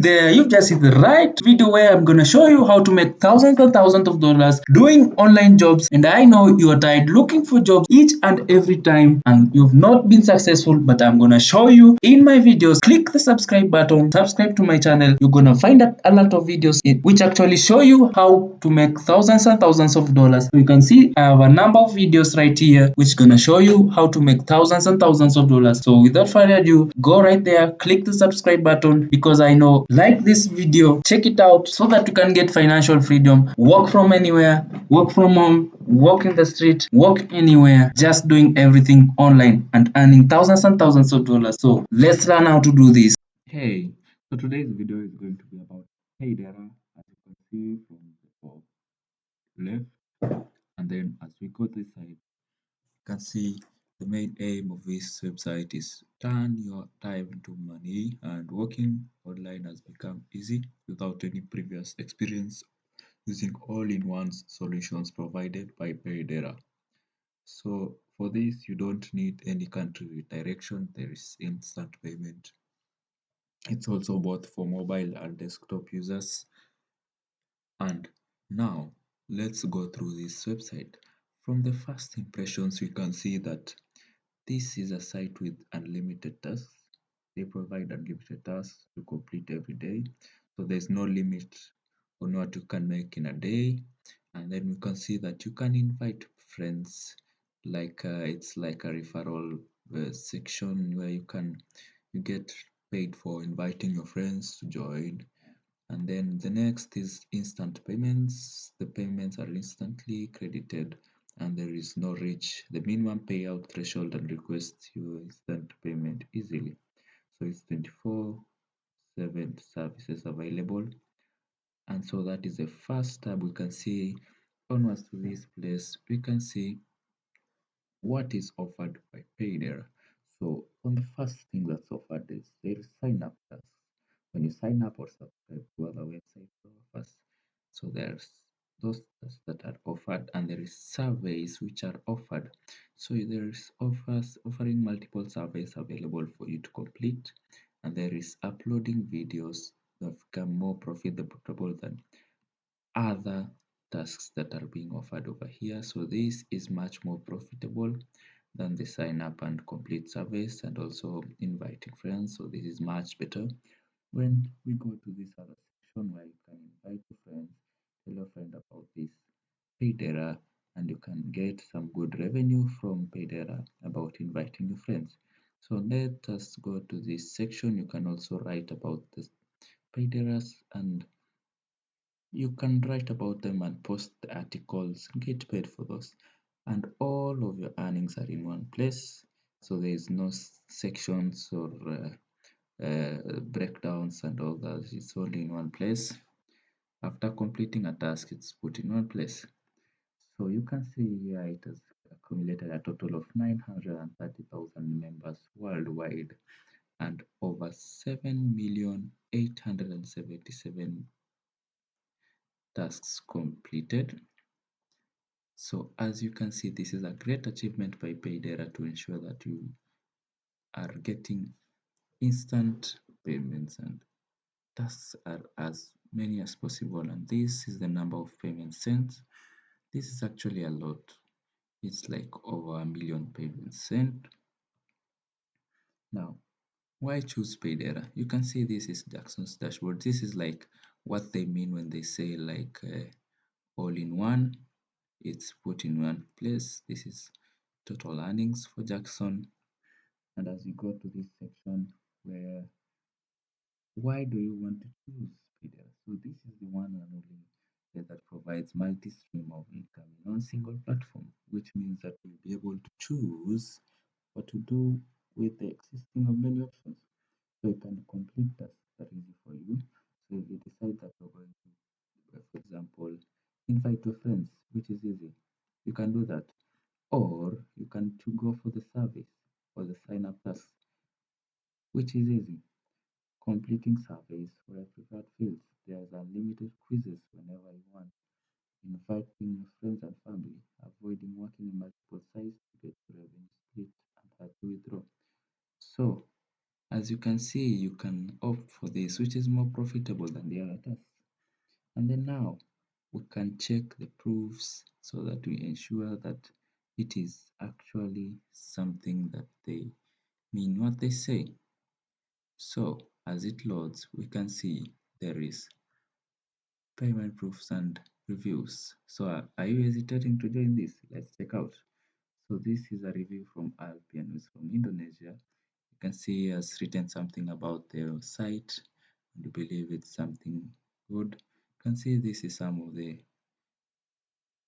there, you've just hit the right video where I'm gonna show you how to make thousands and thousands of dollars doing online jobs. And I know you are tired looking for jobs each and every time and you've not been successful, but I'm gonna show you in my videos. Click the subscribe button, subscribe to my channel. You're gonna find a lot of videos which actually show you how to make thousands and thousands of dollars. So you can see I have a number of videos right here which gonna show you how to make thousands and thousands of dollars. So without further ado, go right there, click the subscribe button, because I know, like this video, check it out so that you can get financial freedom, work from anywhere, work from home, walk in the street, walk anywhere, just doing everything online and earning thousands and thousands of dollars. So let's learn how to do this. Hey, so today's video is going to be about PAIDERA, as you can see from the top left, and then as we go this side, you can see the main aim of this website is turn your time into money, and working online has become easy without any previous experience using all-in-one solutions provided by PAIDERA. So for this, you don't need any country direction. There is instant payment. It's also both for mobile and desktop users. And now let's go through this website. From the first impressions, we can see that this is a site with unlimited tasks. They provide unlimited tasks to complete every day. So there's no limit on what you can make in a day. And then we can see that you can invite friends, like it's like a referral section where you get paid for inviting your friends to join. And then the next is instant payments. The payments are instantly credited and there is no reach the minimum payout threshold and request your instant payment easily. So it's 24/7 services available. And so that is the first tab. We can see onwards to this place, we can see what is offered by PAIDERA. So on the first thing that's offered is there is sign up tasks. When you sign up or subscribe to other websites or offers, so there's those tasks that are offered, and there is surveys which are offered. So there is offering multiple surveys available for you to complete, and there is uploading videos that become more profitable than other tasks that are being offered over here. So this is much more profitable than the sign up and complete surveys and also inviting friends. So this is much better. When we go to this other section where you can invite your friends, tell a friend about this PAIDERA, and you can get some good revenue from PAIDERA about inviting your friends. So let us go to this section. You can also write about the PAIDERAs, and you can write about them and post articles, get paid for those, and all of your earnings are in one place. So there is no sections or breakdowns and all that. It's only in one place. After completing a task, it's put in one place. So you can see here it has accumulated a total of 930,000 members worldwide and over 7,877,000 tasks completed. So as you can see, this is a great achievement by PAIDERA to ensure that you are getting instant payments and tasks are as many as possible. And this is the number of payments sent. This is actually a lot. It's like over 1 million payments sent. Now, why choose PAIDERA? You can see this is Jackson's dashboard. This is like what they mean when they say like all in one. It's put in one place. This is total earnings for Jackson. And as you go to this section where why do you want to choose PAIDERA? So this is the one and only that provides multi-stream of income in one single platform, which means that you'll be able to choose what to do with the existing of many options. So you can complete tasks that are easy for you. So if you decide that you're going to, for example, invite your friends, which is easy, you can do that. Or you can to go for the service or the sign up task, which is easy. Completing surveys for your preferred fields. There's unlimited quizzes whenever you want. Inviting your friends and family. Avoiding working in multiple sites to get revenue split and hard to withdraw. So As you can see, you can opt for this, which is more profitable than the other tasks. And then now we can check the proofs so that we ensure that it is actually something that they mean what they say. So as it loads, we can see there is payment proofs and reviews. So are you hesitating to join this? Let's check out. So this is a review from Alpian, who's from Indonesia. You can see he has written something about their site and you believe it's something good. You can see this is some of the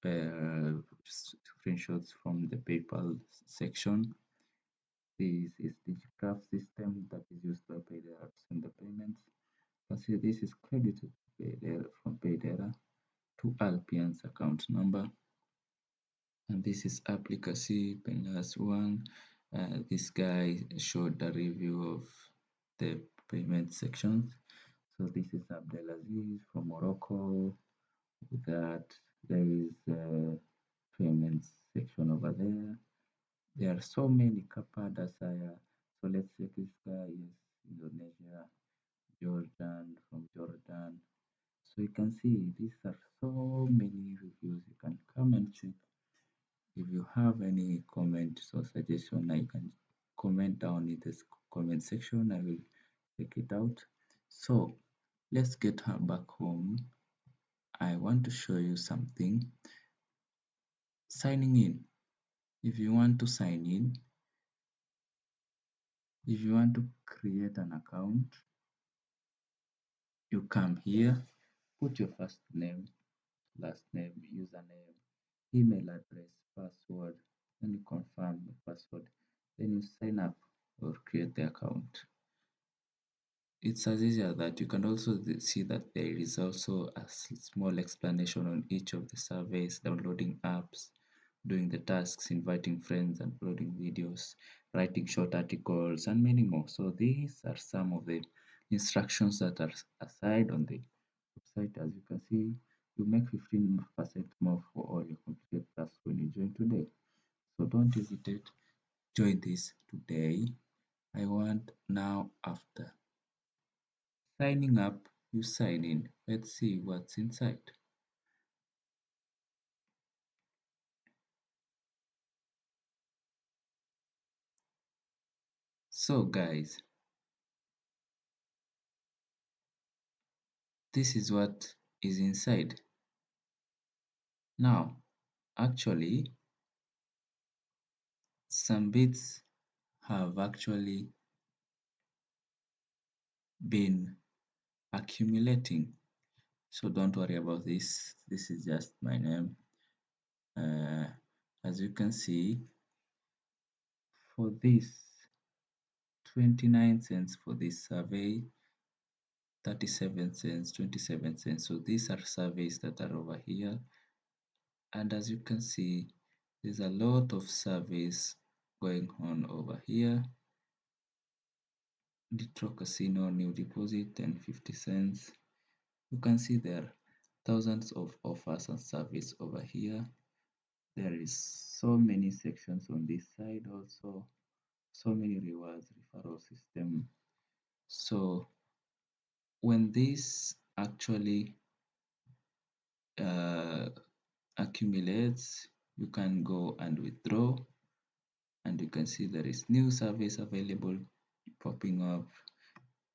screenshots from the PayPal section. This is the graph system that is used by PAIDERA to send the payments. You can see this is credited from PAIDERA to Alpian's account number. And this is applicacy last one. This guy showed a review of the payment sections. So this is Abdelaziz from Morocco. That there is a payments section over there. There are so many Kapada Saya. So let's check this guy is Indonesia, Jordan from Jordan. So you can see these are so many reviews. You can come and check. If you have any comment or suggestion, I can comment down in this comment section. I will check it out. So let's get her back home. I want to show you something. Signing in. If you want to sign in, if you want to create an account, you come here, put your first name, last name, username, email address, password, then you confirm the password, then you sign up or create the account. It's as easy as that. You can also see that there is also a small explanation on each of the surveys, downloading apps, doing the tasks, inviting friends, uploading videos, writing short articles, and many more. So these are some of the instructions that are aside on the website. As you can see, you make 15% more for all your completed tasks when you join today. So don't hesitate, join this today. I want now after signing up, you sign in. Let's see what's inside. So guys, this is what is inside. Now, actually, some bits have actually been accumulating. So don't worry about this. This is just my name. As you can see, for this 29 cents for this survey, 37 cents, 27 cents. So these are surveys that are over here. And as you can see, there's a lot of surveys going on over here. Ditro Casino new deposit and 50 cents. You can see there are thousands of offers and surveys over here. There is so many sections on this side also, so many rewards, referral system. So when this actually accumulates, you can go and withdraw, and you can see there is new service available popping up.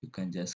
You can just